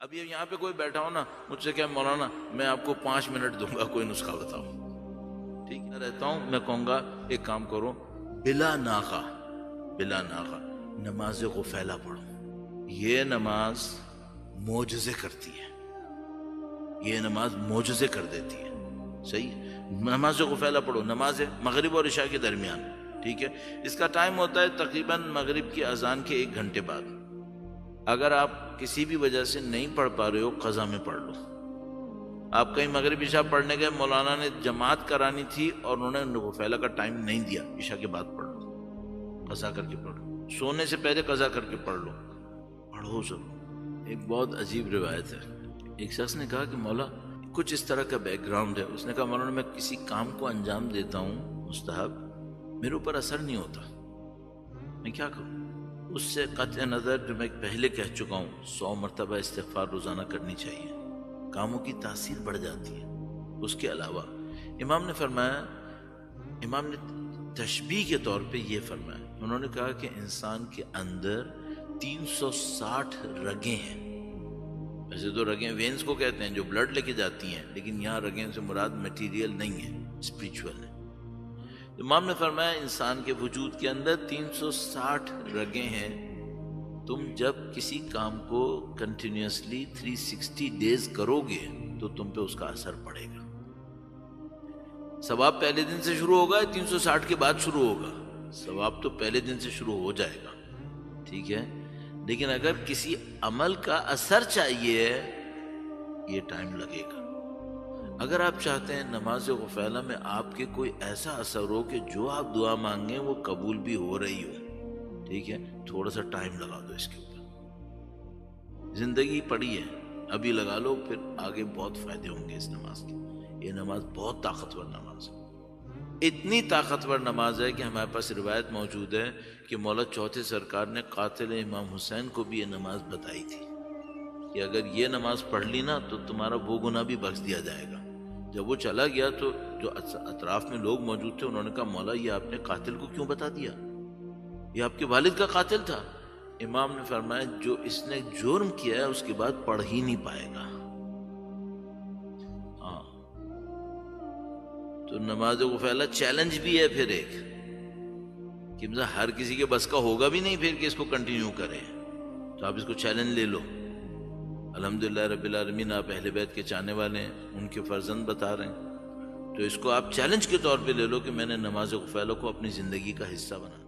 اب یہ یہاں پہ کوئی بیٹھا ہو نا مجھ سے کہ مولانا میں آپ کو 5 منٹ دوں گا کوئی نسخہ بتاؤ، ٹھیک ہے رہتا ہوں، میں کہوں گا ایک کام کرو، بلا ناغہ نماز غفیلہ پڑھو، یہ نماز معجزے کرتی ہے، یہ نماز معجزے کر دیتی ہے، صحیح ہے؟ نماز غفیلہ پڑھو، نماز مغرب اور عشاء کے درمیان، ٹھیک ہے؟ اس کا ٹائم ہوتا ہے تقریباً مغرب کی اذان کے 1 گھنٹے بعد۔ اگر آپ کسی بھی وجہ سے نہیں پڑھ پا رہے ہو قضا میں پڑھ لو۔ آپ کہیں مغرب عشاء پڑھنے گئے، مولانا نے جماعت کرانی تھی اور انہوں نے غفیلہ کا ٹائم نہیں دیا، عشاء کے بعد پڑھ لو، قضا کر کے پڑھ لو، سونے سے پہلے قضا کر کے پڑھ لو، پڑھو ضرور۔ ایک بہت عجیب روایت ہے، ایک شخص نے کہا کہ مولا کچھ اس طرح کا بیک گراؤنڈ ہے، اس نے کہا مولانا میں کسی کام کو انجام دیتا ہوں مستحب، میرے اوپر اثر نہیں ہوتا، میں کیا کروں؟ اس سے قطع نظر جو میں پہلے کہہ چکا ہوں 100 مرتبہ استغفار روزانہ کرنی چاہیے، کاموں کی تاثیر بڑھ جاتی ہے۔ اس کے علاوہ امام نے فرمایا، امام نے تشبیہ کے طور پہ یہ فرمایا، انہوں نے کہا کہ انسان کے اندر 360 رگیں ہیں۔ ویسے تو رگیں وینز کو کہتے ہیں جو بلڈ لے کے جاتی ہیں، لیکن یہاں رگیں سے مراد میٹیریل نہیں ہے، اسپریچول ہے۔ امام نے فرمایا انسان کے وجود کے اندر 360 رگیں ہیں، تم جب کسی کام کو کنٹینیوسلی 360 ڈیز کرو گے تو تم پہ اس کا اثر پڑے گا۔ ثواب پہلے دن سے شروع ہوگا، 360 کے بعد شروع ہوگا؟ ثواب تو پہلے دن سے شروع ہو جائے گا، ٹھیک ہے؟ لیکن اگر کسی عمل کا اثر چاہیے یہ ٹائم لگے گا۔ اگر آپ چاہتے ہیں نماز غفیلہ میں آپ کے کوئی ایسا اثر ہو کہ جو آپ دعا مانگیں وہ قبول بھی ہو رہی ہو، ٹھیک ہے، تھوڑا سا ٹائم لگا دو اس کے اوپر، زندگی پڑی ہے ابھی لگا لو، پھر آگے بہت فائدے ہوں گے اس نماز کے۔ یہ نماز بہت طاقتور نماز ہے، اتنی طاقتور نماز ہے کہ ہمارے پاس روایت موجود ہے کہ مولا چوتھے سرکار نے قاتل امام حسین کو بھی یہ نماز بتائی تھی کہ اگر یہ نماز پڑھ لی نا تو تمہارا وہ گناہ بھی بخش دیا جائے گا۔ جب وہ چلا گیا تو جو اطراف میں لوگ موجود تھے انہوں نے کہا مولا یہ آپ نے قاتل کو کیوں بتا دیا، یہ آپ کے والد کا قاتل تھا۔ امام نے فرمایا جو اس نے جرم کیا ہے اس کے بعد پڑھ ہی نہیں پائے گا۔ ہاں تو نماز غفیلہ چیلنج بھی ہے پھر ایک کہ ہر کسی کے بس کا ہوگا بھی نہیں پھر کہ اس کو کنٹینیو کرے، تو آپ اس کو چیلنج لے لو۔ الحمدللہ رب العالمین آپ اہل بیت کے چاہنے والے ہیں، ان کے فرزند بتا رہے ہیں، تو اس کو آپ چیلنج کے طور پہ لے لو کہ میں نے نماز غفیلہ کو اپنی زندگی کا حصہ بنا